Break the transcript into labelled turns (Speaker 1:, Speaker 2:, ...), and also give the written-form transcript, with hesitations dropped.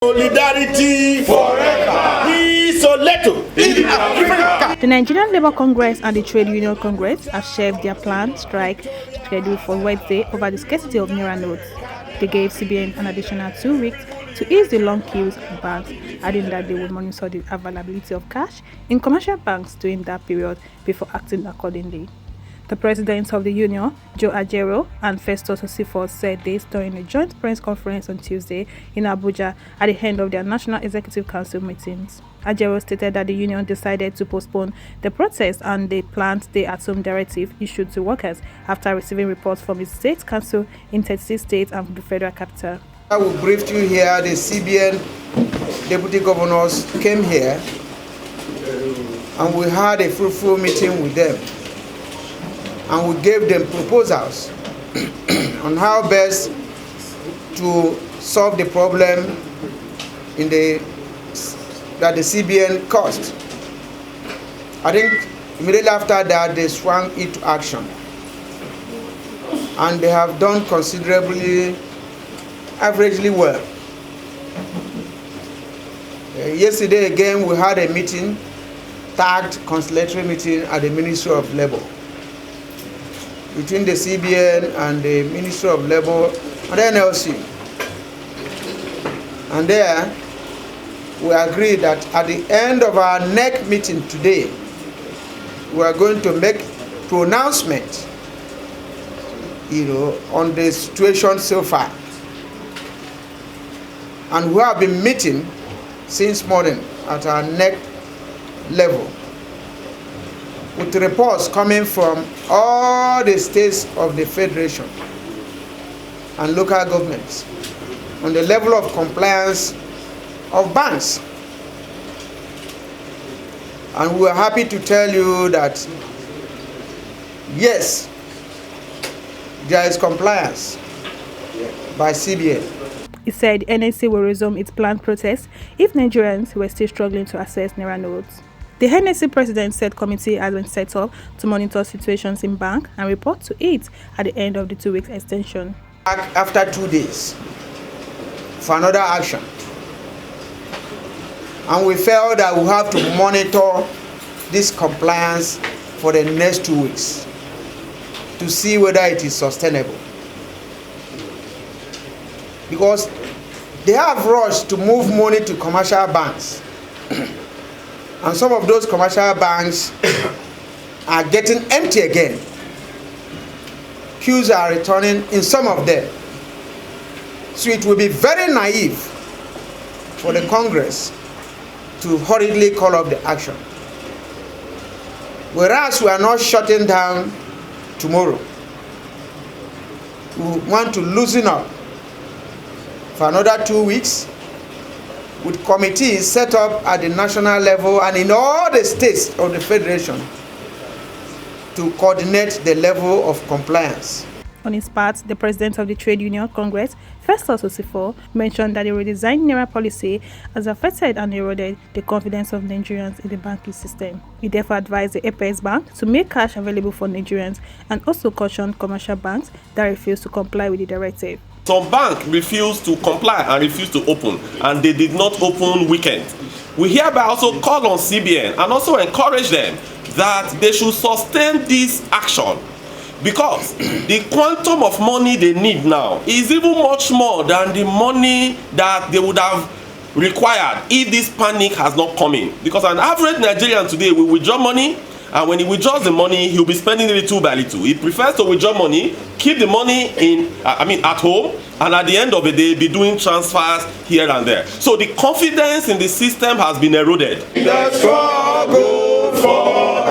Speaker 1: Solidarity forever.
Speaker 2: The Nigerian Labour Congress and the Trade Union Congress have shelved their planned strike scheduled for Wednesday over the scarcity of naira notes. They gave CBN an additional 2 weeks to ease the long queues at banks, adding that they would monitor the availability of cash in commercial banks during that period before acting accordingly. The presidents of the union, Joe Ajero and Festus Osifo, said this during a joint press conference on Tuesday in Abuja at the end of their National Executive Council meetings. Ajero stated that the union decided to postpone the protest and the planned stay-at-home directive issued to workers after receiving reports from its state council in 36 states and the federal capital.
Speaker 3: I will brief you here. The CBN deputy governors came here and we had a fruitful meeting with them. And we gave them proposals on how best to solve the problem that the CBN caused. I think immediately after that, they swung into action. And they have done considerably, averagely well. Yesterday again, we had a meeting, tagged conciliatory meeting at the Ministry of Labour, between the CBN and the Ministry of Labour and the NLC. And there, we agreed that at the end of our next meeting today, we are going to make pronouncement, on the situation so far. And we have been meeting since morning at our next level, with reports coming from all the states of the Federation and local governments on the level of compliance of banks. And we are happy to tell you that, yes, there is compliance by CBN.
Speaker 2: He said NLC will resume its planned protest if Nigerians were still struggling to access naira notes. The NLC president said committee has been set up to monitor situations in bank and report to it at the end of the 2 weeks extension.
Speaker 3: After 2 days for another action. And we felt that we have to monitor this compliance for the next 2 weeks to see whether it is sustainable. Because they have rushed to move money to commercial banks. And some of those commercial banks are getting empty again. Queues are returning in some of them. So it will be very naive for the Congress to hurriedly call off the action. Whereas we are not shutting down tomorrow, we want to loosen up for another 2 weeks, with committees set up at the national level and in all the states of the Federation to coordinate the level of compliance.
Speaker 2: On his part, the president of the Trade Union Congress, Festus Osifo, mentioned that the redesigned naira policy has affected and eroded the confidence of Nigerians in the banking system. He therefore advised the Apex Bank to make cash available for Nigerians and also cautioned commercial banks that refuse to comply with the directive.
Speaker 1: Some banks refused to comply and refused to open, and they did not open weekend. We hereby also call on CBN and also encourage them that they should sustain this action, because the quantum of money they need now is even much more than the money that they would have required if this panic has not come in. Because an average Nigerian today will withdraw money, and when he withdraws the money, he'll be spending it little by little. He prefers to withdraw money, keep the money at home, and at the end of the day, be doing transfers here and there. So the confidence in the system has been eroded.
Speaker 4: The struggle for